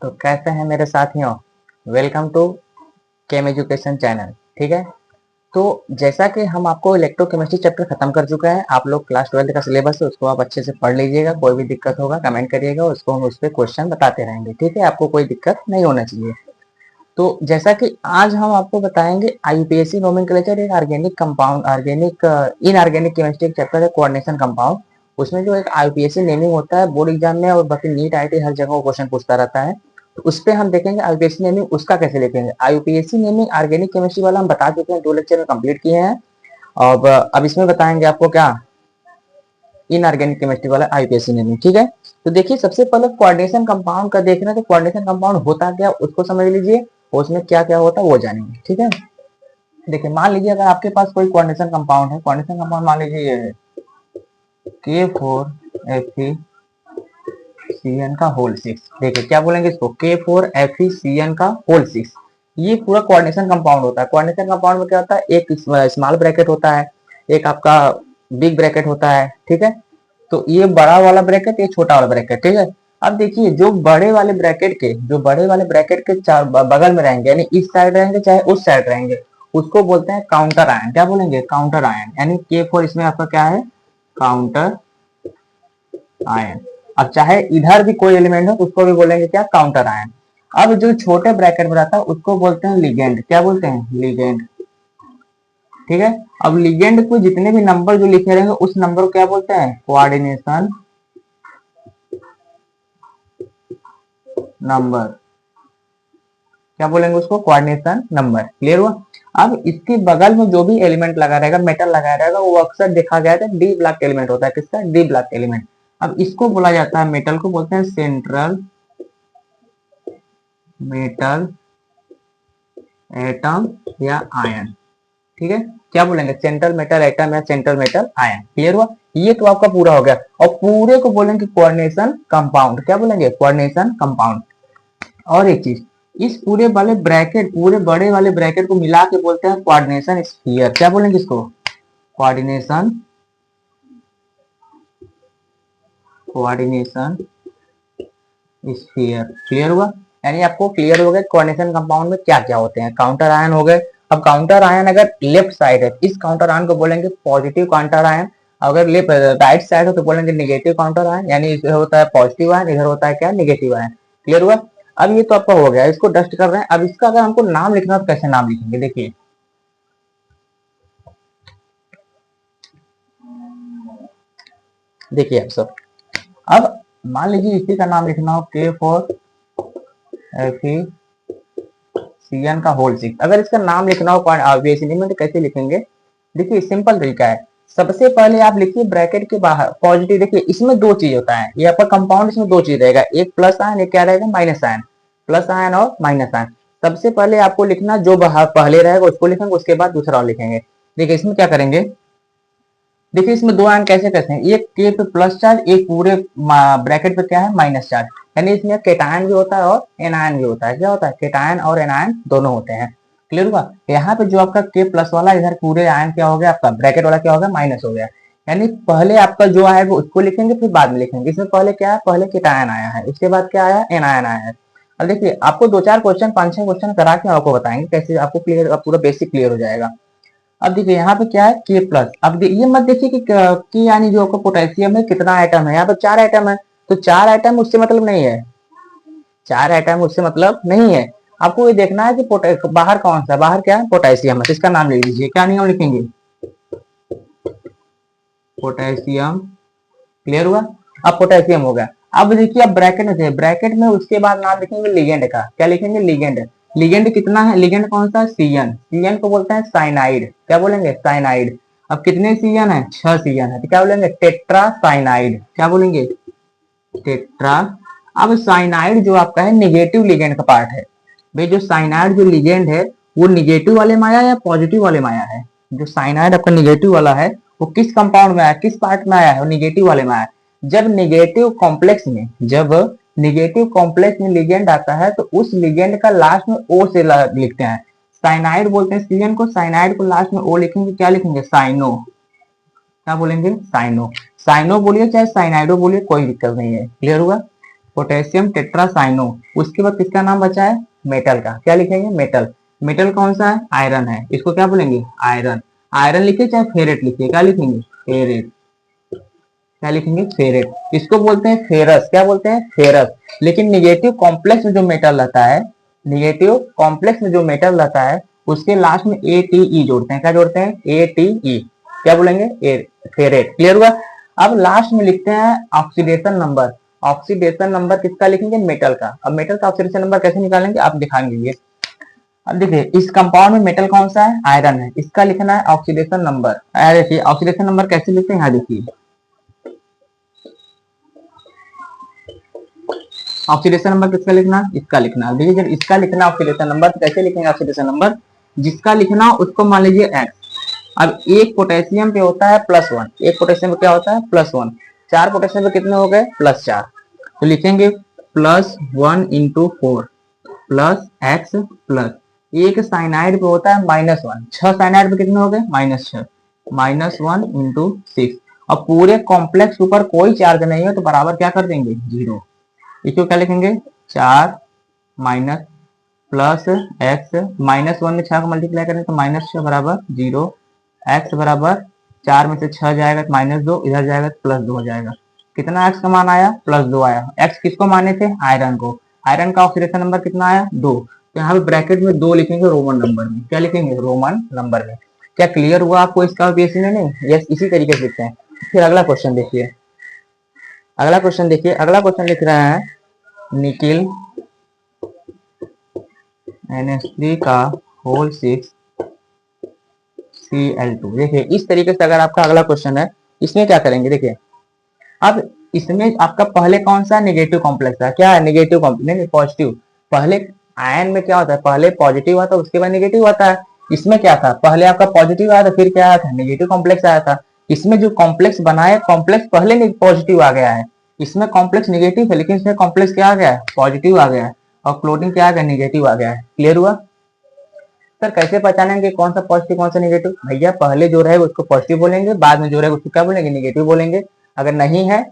तो कैसे हैं मेरे साथियों। Welcome to chem education channel. ठीक है, तो जैसा कि हम आपको इलेक्ट्रोकेमिस्ट्री चैप्टर खत्म कर चुका है, आप लोग क्लास 12 का सिलेबस है उसको आप अच्छे से पढ़ लीजिएगा। कोई भी दिक्कत होगा कमेंट करिएगा, उसको हम उस पर क्वेश्चन बताते रहेंगे। ठीक है, आपको कोई दिक्कत नहीं होना चाहिए। तो जैसा कि आज हम आपको बताएंगे आईयूपीएसी नोमेनक्लेचर एक organic compound inorganic chemistry chapter है कोऑर्डिनेशन कंपाउंड। उसमें जो एक आईयूपीएसी नेमिंग होता है बोर्ड एग्जाम में और बाकी नीट आईटी हर जगह क्वेश्चन पूछता रहता है, तो उस पर हम देखेंगे आईयूपीएसी नेमिंग उसका कैसे लिखेंगे। आईयूपीएसी नेमिंग ऑर्गेनिक केमिस्ट्री वाला हम बता चुके हैं, 2 लेक्चर में कंप्लीट किए हैं। अब इसमें बताएंगे आपको क्या इनऑर्गेनिक केमिस्ट्री वाला आईयूपीएसी नेमिंग। ठीक है, तो देखिए सबसे पहले कोऑर्डिनेशन कंपाउंड का देखना है, तो कोऑर्डिनेशन कंपाउंड होता क्या उसको समझ लीजिए, उसमें क्या क्या होता है वो जानेंगे। ठीक है, देखिए मान लीजिए अगर आपके पास कोई कोऑर्डिनेशन कंपाउंड है, कोऑर्डिनेशन कंपाउंड मान लीजिए ये है K4Fe का होल 6। देखिए क्या बोलेंगे इसको, K4Fe का होल 6। ये पूरा कोऑर्डिनेशन कंपाउंड होता है। कोऑर्डिनेशन कंपाउंड में क्या होता है, एक स्मॉल ब्रैकेट होता है, एक आपका बिग ब्रैकेट होता है। ठीक है, तो ये बड़ा वाला ब्रैकेट, ये छोटा वाला ब्रैकेट। ठीक है, अब देखिए जो बड़े वाले ब्रैकेट के चार बगल में रहेंगे, यानी इस साइड रहेंगे चाहे उस साइड रहेंगे, उसको बोलते हैं काउंटर आयन। क्या बोलेंगे, काउंटर आयन। यानी K4 इसमें आपका क्या है, काउंटर आयन। अब चाहे इधर भी कोई एलिमेंट हो तो उसको भी बोलेंगे क्या, काउंटर आयन। अब जो छोटे ब्रैकेट में रहता है उसको बोलते हैं लिगेंड। क्या बोलते हैं, लिगेंड। ठीक है, अब लिगेंड को जितने भी नंबर जो लिखे रहेंगे उस नंबर को क्या बोलते हैं, कोऑर्डिनेशन नंबर। क्या बोलेंगे उसको, कोऑर्डिनेशन नंबर। क्लियर हुआ। अब इसके बगल में जो भी एलिमेंट लगा रहेगा, मेटल लगा रहेगा, वो अक्सर देखा गया था डी ब्लॉक एलिमेंट होता है। किसका, डी ब्लॉक एलिमेंट। अब इसको बोला जाता है, मेटल को बोलते हैं सेंट्रल मेटल एटम या आयन। ठीक है, क्या बोलेंगे, सेंट्रल मेटल एटम या सेंट्रल मेटल आयन। क्लियर हुआ। ये तो आपका पूरा हो गया, और पूरे को बोलेंगे कोऑर्डिनेशन कंपाउंड। क्या बोलेंगे, कोऑर्डिनेशन कंपाउंड। और एक चीज, इस पूरे वाले ब्रैकेट, पूरे बड़े वाले ब्रैकेट को मिला के बोलते हैं कोऑर्डिनेशन स्फीयर। क्या बोलेंगे इसको, कोऑर्डिनेशन कोऑर्डिनेशन स्फीयर। क्लियर हुआ। यानी आपको क्लियर हो गया कोऑर्डिनेशन कंपाउंड में क्या क्या होते हैं। काउंटर आयन हो गए। अब काउंटर आयन अगर लेफ्ट साइड है, इस काउंटर आयन को बोलेंगे पॉजिटिव काउंटर आयन। अगर लेफ्ट राइट साइड हो तो बोलेंगे नेगेटिव काउंटर आयन। यानी इधर होता है पॉजिटिव आयन, इधर होता है क्या, नेगेटिव आयन। क्लियर हुआ। अब ये तो आपका हो गया, इसको डस्ट कर रहे हैं। अब इसका अगर हमको नाम लिखना तो कैसे नाम लिखेंगे, देखिए देखिए आप सब। अब मान लीजिए इसी का नाम लिखना हो K4Fe का होल 6। अगर इसका नाम लिखना हो ऑब्वियसली में तो कैसे लिखेंगे, देखिए सिंपल तरीका है। सबसे पहले आप लिखिए ब्रैकेट के बाहर पॉजिटिव। देखिए इसमें दो चीज होता है, ये आपका कंपाउंड, इसमें दो चीज रहेगा, एक प्लस आयन, एक क्या रहेगा, माइनस आयन। प्लस आयन और माइनस आयन। सबसे पहले आपको लिखना जो बाहर पहले रहेगा उसको लिखेंगे, उसके बाद दूसरा लिखेंगे। देखिए इसमें क्या करेंगे, देखिए इसमें दो आयन कैसे करते हैं, एक के पे प्लस चार्ज, एक पूरे ब्रैकेट पे क्या है, माइनस चार्ज। यानी इसमें केटायन भी होता है और एनायन भी होता है। क्या होता है, केटायन और एनायन दोनों होते हैं। क्लियर हुआ। यहाँ पे जो आपका के प्लस वाला, इधर पूरे आयन क्या हो गया, आपका ब्रैकेट वाला क्या हो गया, माइनस हो गया। यानी पहले आपका जो आएगा उसको लिखेंगे, फिर बाद में लिखेंगे। इसमें पहले क्या है, पहले केटायन आया है, उसके बाद क्या आया, एनायन आया है। अब देखिए आपको 2-4 क्वेश्चन, 5-6 क्वेश्चन करा के आपको बताएंगे कैसे आपको क्लियर, पूरा बेसिक क्लियर हो जाएगा। अब देखिए यहाँ पे क्या है, के प्लस। अब ये मत देखिए कि यानी जो आपका पोटेशियम है कितना आइटम है, यहाँ पे 4 आइटम है, तो 4 आइटम उससे मतलब नहीं है, 4 आइटम उससे मतलब नहीं है। आपको ये देखना है कि बाहर कौन सा, बाहर क्या है, पोटेशियम है, तो इसका नाम लिख लीजिए। क्या नियम लिखेंगे, पोटेशियम। क्लियर हुआ। अब पोटेशियम हो गया। अब देखिए अब ब्रैकेट में थे, ब्रैकेट में उसके बाद नाम लिखेंगे लिगेंड का। क्या लिखेंगे, लिगेंड। लिगेंड कितना है, लिगेंड कौन सा, सीएन। सीएन को बोलते हैं साइनाइड। क्या बोलेंगे, साइनाइड। अब कितने सीएन है, 6 सीएन है, तो क्या बोलेंगे, टेट्रा साइनाइड। क्या बोलेंगे, टेट्रा। अब साइनाइड जो आपका है निगेटिव लिगेंड का पार्ट है। भाई जो साइनाइड जो लिगेंड है वो निगेटिव वाले में आया या पॉजिटिव वाले में आया है, जो साइनाइड आपका निगेटिव वाला है वो किस कंपाउंड में आया, किस पार्ट में आया है, वो निगेटिव वाले में आया। जब निगेटिव कॉम्प्लेक्स में लिगेंड आता है तो उस लिगेंड का लास्ट में ओ से लिखते हैं। साइनाइड बोलते हैं सीएन को, साइनाइड को लास्ट में ओ लिखेंगे, क्या लिखेंगे, साइनो। क्या बोलेंगे, साइनो। साइनो बोलिए चाहे साइनाइडो बोलिए, कोई दिक्कत नहीं है। क्लियर हुआ। पोटेशियम टेट्रासाइनो, उसके बाद किसका नाम बचा है, मेटल का, क्या लिखेंगे, मेटल। मेटल कौन सा है, आयरन है, इसको क्या बोलेंगे, आयरन। आयरन लिखिए चाहे फेरेट लिखिए, क्या लिखेंगे, फेरेट, क्या लिखेंगे, फेरेट। इसको बोलते हैं फेरस, क्या बोलते हैं, फेरस। लेकिन निगेटिव कॉम्प्लेक्स में जो मेटल रहता है, निगेटिव कॉम्प्लेक्स में जो मेटल रहता है उसके लास्ट में ए टी ई जोड़ते हैं, क्या जोड़ते हैं, ए टी ई, क्या बोलेंगे, फेरेट। क्लियर हुआ। अब लास्ट में लिखते हैं ऑक्सीडेशन नंबर। ऑक्सीडेशन नंबर किसका लिखेंगे, मेटल का। अब मेटल का ऑक्सीडेशन नंबर कैसे निकालेंगे, आप दिखाएंगे ये। अब देखिए इस कंपाउंड में मेटल कौन सा है, आयरन है, इसका लिखना है ऑक्सीडेशन नंबर। देखिए ऑक्सीडेशन नंबर कैसे लिखते हैं, यहाँ देखिए ऑक्सीडेशन नंबर किसका लिखना, इसका लिखना। देखिए जब इसका लिखना ऑक्सीडेशन नंबर तो कैसे लिखेंगे ऑक्सीडेशन नंबर, जिसका लिखना उसको मान लीजिए एक्स। अब एक पोटेशियम पे होता है +1, एक पोटेशियम पे क्या होता है, +1। 4 पोटेशियम पे कितने हो गए, +4, तो लिखेंगे +1 × 4 +x प्लस, एक साइनाइड पे होता है -1, 6 साइनाइड पे कितने हो गए, -6, -1 × 6। अब पूरे कॉम्प्लेक्स के ऊपर कोई चार्ज नहीं है तो बराबर क्या कर देंगे, 0। इसको क्या लिखेंगे, 4 माइनस प्लस एक्स, -1 में 6 को मल्टीप्लाई करें तो -6 बराबर 0, एक्स बराबर 4 में से 6 जाएगा तो -2, इधर जाएगा तो +2 हो जाएगा। कितना एक्स का मान आया, +2 आया। एक्स किसको माने थे, आयरन को। आयरन का ऑक्सीडेशन नंबर कितना आया, 2। तो यहाँ पे ब्रैकेट में 2 लिखेंगे रोमन नंबर में, क्या लिखेंगे, रोमन नंबर में। क्या क्लियर हुआ आपको इसका बेसिस में, नहीं, यस, इसी तरीके से लिखते हैं। फिर अगला क्वेश्चन देखिए, अगला क्वेश्चन देखिए, अगला क्वेश्चन लिख रहे हैं निकिल NH3 का होल 6 Cl2। देखिए इस तरीके से अगर आपका अगला क्वेश्चन है, इसमें क्या करेंगे, देखिए अब इसमें आपका पहले कौन सा नेगेटिव कॉम्प्लेक्स है, क्या है, नेगेटिव कॉम्प्लेक्स, नहीं पॉजिटिव। पहले आयन में क्या होता है, पहले पॉजिटिव आता है उसके बाद नेगेटिव आता है। इसमें क्या था, पहले आपका पॉजिटिव आया था फिर क्या आया था, नेगेटिव कॉम्प्लेक्स आया था। इसमें जो कॉम्प्लेक्स बनाया, कॉम्प्लेक्स पहले पॉजिटिव आ गया है, इसमें कॉम्प्लेक्स नेगेटिव है लेकिन इसमें कॉम्प्लेक्स क्या आ गया है, पॉजिटिव आ गया है, और क्लोरीन क्या आ गया, नेगेटिव आ गया है। क्लियर हुआ। सर कैसे पहचानेंगे कौन सा पॉजिटिव कौन सा नेगेटिव, भैया पहले जो रहेगा उसको पॉजिटिव बोलेंगे, बाद में जो रहेगा उसको क्या बोलेंगे, नेगेटिव बोलेंगे। अगर नहीं है,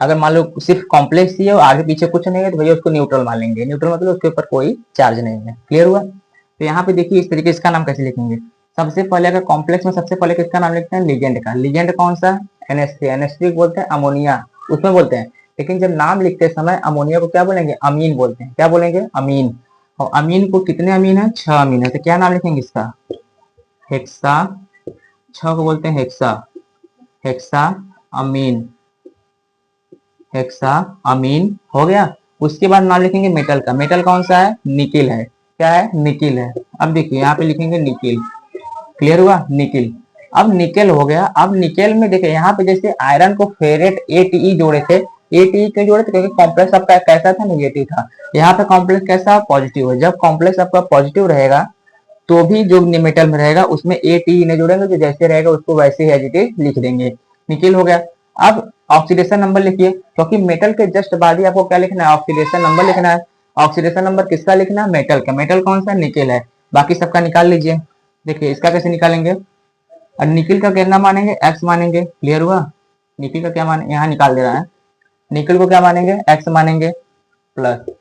अगर मान लो सिर्फ कॉम्प्लेक्स ही है और आगे पीछे कुछ नहीं है तो भैया उसको न्यूट्रल मान लेंगे। न्यूट्रल मतलब उसके ऊपर कोई चार्ज नहीं है। क्लियर हुआ। तो यहाँ पे देखिए इस तरीके इसका नाम कैसे लिखेंगे। सबसे पहले अगर कॉम्प्लेक्स में सबसे पहले किसका नाम लिखते हैं, लिगेंड का। लिगेंड कौन सा, NH3, NH3 बोलते हैं अमोनिया, उसमें बोलते हैं। लेकिन जब नाम लिखते समय अमोनिया को क्या बोलेंगे, अमीन बोलते हैं, क्या बोलेंगे, अमीन। और अमीन को कितने अमीन है, 6 अमीन है, तो क्या नाम लिखेंगे इसका, हेक्सा। 6 को बोलते हैं हेक्सा, हेक्सा अमीन, हेक्सा अमीन हो गया। उसके बाद नाम लिखेंगे मेटल का। मेटल कौन सा है, निकिल है, क्या है, निकिल है। अब देखिए यहाँ पे लिखेंगे निकिल। क्लियर हुआ, निकिल। अब निकेल हो गया। अब निकेल में देखिए यहाँ पे जैसे आयरन को फेरेट ATE जोड़े थे, ATE क्यों जोड़े थे, क्योंकि कॉम्प्लेक्स आपका कैसा था, नेगेटिव था। यहाँ पे कॉम्प्लेक्स कैसा, पॉजिटिव है। जब कॉम्प्लेक्स आपका पॉजिटिव रहेगा तो भी जो मेटल में रहेगा उसमें ATE नहीं जोड़ेंगे, जो जैसे रहेगा उसको वैसे ही एज इट इज लिख देंगे। निकिल हो गया। अब ऑक्सीडेशन नंबर लिखिए, क्योंकि मेटल के जस्ट बाद ही आपको क्या लिखना है, ऑक्सीडेशन नंबर लिखना है। ऑक्सीडेशन नंबर किसका लिखना है, मेटल का। मेटल कौन सा, निकेल है। बाकी सबका निकाल लीजिए। देखिए इसका कैसे निकालेंगे, और निकिल का कितना मानेंगे, एक्स मानेंगे। क्लियर हुआ। निकिल का क्या माने, यहाँ निकाल दे रहा है। निकिल को क्या मानेंगे, एक्स मानेंगे, प्लस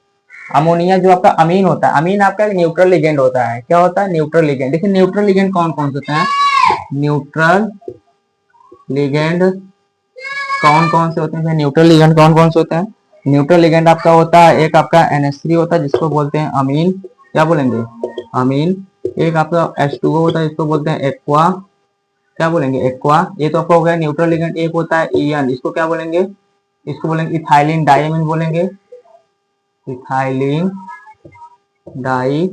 अमोनिया जो आपका अमीन होता है। अमीन आपका न्यूट्रल लिगेंड होता है, क्या होता है, न्यूट्रल लिगेंड। देखिए न्यूट्रल लिगेंड कौन कौन से होते हैं, न्यूट्रल लिगेंड कौन कौन से होते हैं, न्यूट्रल लिगेंड कौन कौन से होते हैं। न्यूट्रल लिगेंड आपका होता है, एक आपका NH3 होता है जिसको बोलते हैं अमीन, क्या बोलेंगे, अमीन। एक आपका H2O होता है जिसको बोलते हैं एक्वा, क्या बोलेंगे, एक्वा। ये तो आपका हो गया न्यूट्रल लिगेंड। एक होता है ईएन, इसको क्या बोलेंगे, इसको बोलेंगे इथाइलिन डाइमीन बोलेंगे, इथाइलिन डाई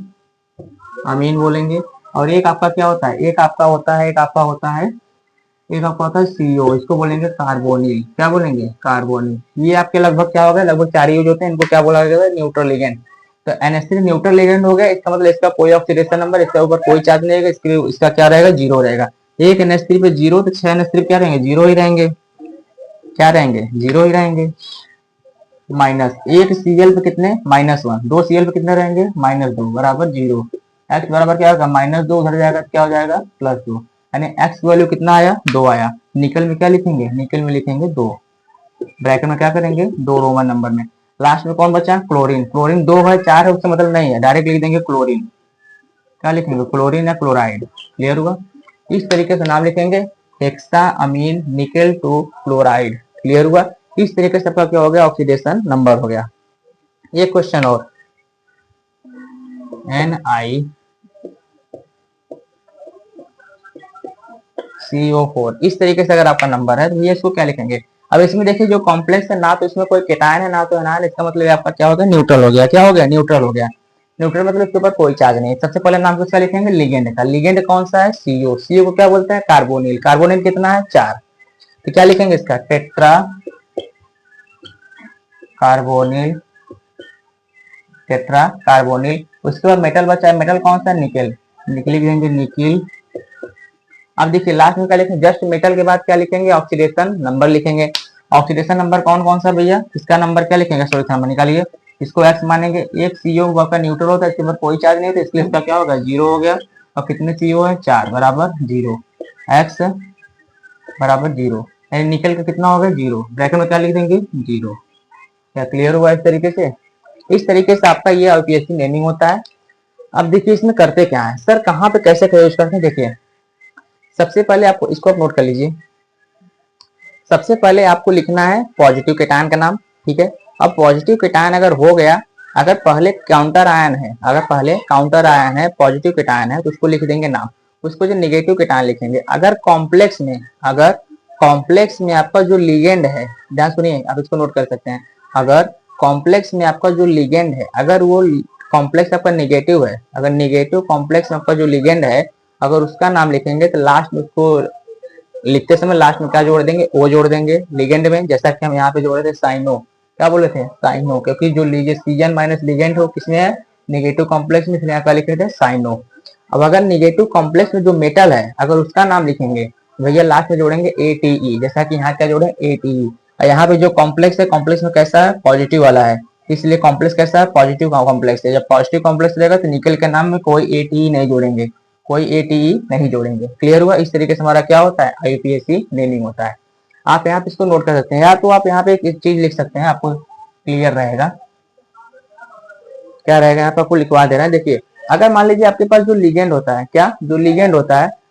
अमीन बोलेंगे। और एक आपका क्या होता है, एक आपका होता है, एक आपका होता है CO, इसको बोलेंगे कार्बोनिल, क्या बोलेंगे, कार्बोनिल। ये आपके लगभग क्या हो गया, लगभग 4 यूज होते हैं, इनको क्या बोला गया है, न्यूट्रल लिगेंड। तो NH3 न्यूट्रल लिगेंड हो गया, इसका मतलब इसका कोई ऑक्सीडेशन नंबर, इसके ऊपर कोई चार्ज नहीं रहेगा, इसका क्या रहेगा, 0 रहेगा। एक NH3 पे 0 तो 6 NH3 क्या रहेंगे, 0 ही रहेंगे, क्या रहेंगे, 0 ही रहेंगे। माइनस एक Cl पे कितने, -1, 2 Cl पे कितने रहेंगे, -2 बराबर 0। एक्स बराबर क्या होगा, -2, उधर जाएगा क्या हो जाएगा, +2। यानी एक्स वैल्यू कितना आया, 2 आया। निकल में क्या लिखेंगे, निकल में लिखेंगे 2, ब्रैकेट में क्या करेंगे, 2 रोमन नंबर में। लास्ट में कौन बचा? क्लोरीन। क्लोरीन 2 है 4 है उससे मतलब नहीं है, डायरेक्ट लिख देंगे क्लोरीन। क्या लिखेंगे? क्लोरीन या क्लोराइड। क्लियर हुआ? इस तरीके से नाम लिखेंगे, hexa amine nickel two chloride. Clear हुआ? इस तरीके से आपका क्या हो गया? ऑक्सीडेशन नंबर हो गया। ये क्वेश्चन और NiCO4 इस तरीके से अगर आपका नंबर है तो ये इसको क्या लिखेंगे? अब इसमें देखिए जो कॉम्प्लेक्स है ना तो इसमें कोई केटायन है ना तो एनायन, इसका मतलब आपका क्या हो गया? न्यूट्रल हो गया। क्या हो गया? न्यूट्रल हो गया। न्यूट्रल मतलब इसके ऊपर कोई चार्ज नहीं। सबसे पहले नाम किसका लिखेंगे? लिगेंड का। लिगेंड कौन सा है? CO। CO को क्या बोलते हैं? कार्बोनिल। कार्बोनिल कितना है? 4। तो क्या लिखेंगे इसका? Tetra carbonyl. Tetra carbonyl. उसके बाद मेटल बचा है, मेटल कौन सा है? निकेल। निकल लिखेंगे निकिल। अब देखिए लास्ट में क्या लिखेंगे? जस्ट मेटल के बाद क्या लिखेंगे? ऑक्सीडेशन नंबर लिखेंगे। ऑक्सीडेशन नंबर कौन कौन सा भैया? इसका नंबर क्या लिखेंगे? सॉल्यूशन नंबर निकालिए। इसको एक्स मानेंगे। एक CO आपका न्यूट्रल होता है, इसके ऊपर कोई चार्ज नहीं था, इसलिए इसका क्या होगा? 0 हो गया। और कितने CO है? 4 बराबर 0। एक्स बराबर 0। निकल का कितना हो गया? 0। ब्रैकेट में क्या लिख देंगे? 0। क्या क्लियर हुआ? इस तरीके से, इस तरीके से आपका ये यूपीएससी नेमिंग होता है। अब देखिए इसमें करते क्या है सर, कहाँ पे कैसे यूज करते हैं? देखिए सबसे पहले आपको इसको आप नोट कर लीजिए। सबसे पहले आपको लिखना है पॉजिटिव केटायन का नाम। ठीक है। अब पॉजिटिव केटायन अगर हो गया, अगर पहले काउंटर आयन है, अगर पहले काउंटर आयन है, पॉजिटिव केटायन है तो उसको लिख देंगे नाम। उसको जो निगेटिव केटायन लिखेंगे। अगर कॉम्प्लेक्स में, अगर कॉम्प्लेक्स में आपका जो लिगेंड है, ध्यान सुनिए आप इसको नोट कर सकते हैं। अगर कॉम्प्लेक्स में आपका जो लिगेंड है, अगर वो कॉम्प्लेक्स आपका निगेटिव है, अगर निगेटिव कॉम्प्लेक्स में आपका जो लिगेंड है अगर उसका नाम लिखेंगे तो लास्ट में उसको लिखते समय लास्ट में क्या जोड़ देंगे? ओ जोड़ देंगे लिगेंड में, जैसा कि हम यहाँ पे जोड़े थे साइनो। क्या बोले थे? साइनो, क्योंकि जो सीजन माइनस लिगेंड हो किसमें है? निगेटिव कॉम्प्लेक्स में, इसलिए यहाँ क्या लिखे थे? साइनो। अब अगर निगेटिव कॉम्प्लेक्स में जो मेटल है अगर उसका नाम लिखेंगे भैया लास्ट में जोड़ेंगे ATE, जैसा कि यहाँ क्या जोड़े? ATE। और यहाँ पे जो कॉम्प्लेक्स है, कॉम्प्लेक्स में कैसा है? पॉजिटिव वाला है, इसलिए कॉम्प्लेक्स कैसा है? पॉजिटिव कॉम्प्लेक्स है। जब पॉजिटिव कॉम्प्लेक्स रहेगा तो निकल के नाम में कोई ATE नहीं जोड़ेंगे, कोई ATE नहीं जोड़ेंगे। क्लियर हुआ? इस तरीके से हमारा क्या होता है? IUPAC नेमिंग होता है। आप यहाँ पे इसको नोट कर सकते हैं, या तो आप यहाँ पे एक चीज लिख सकते हैं, आपको क्लियर रहेगा। क्या रहेगा? यहाँ पे आपको लिखवा दे रहा है। देखिए अगर मान लीजिए आपके पास जो लिगेंड होता है, क्या जो लिगेंड होता है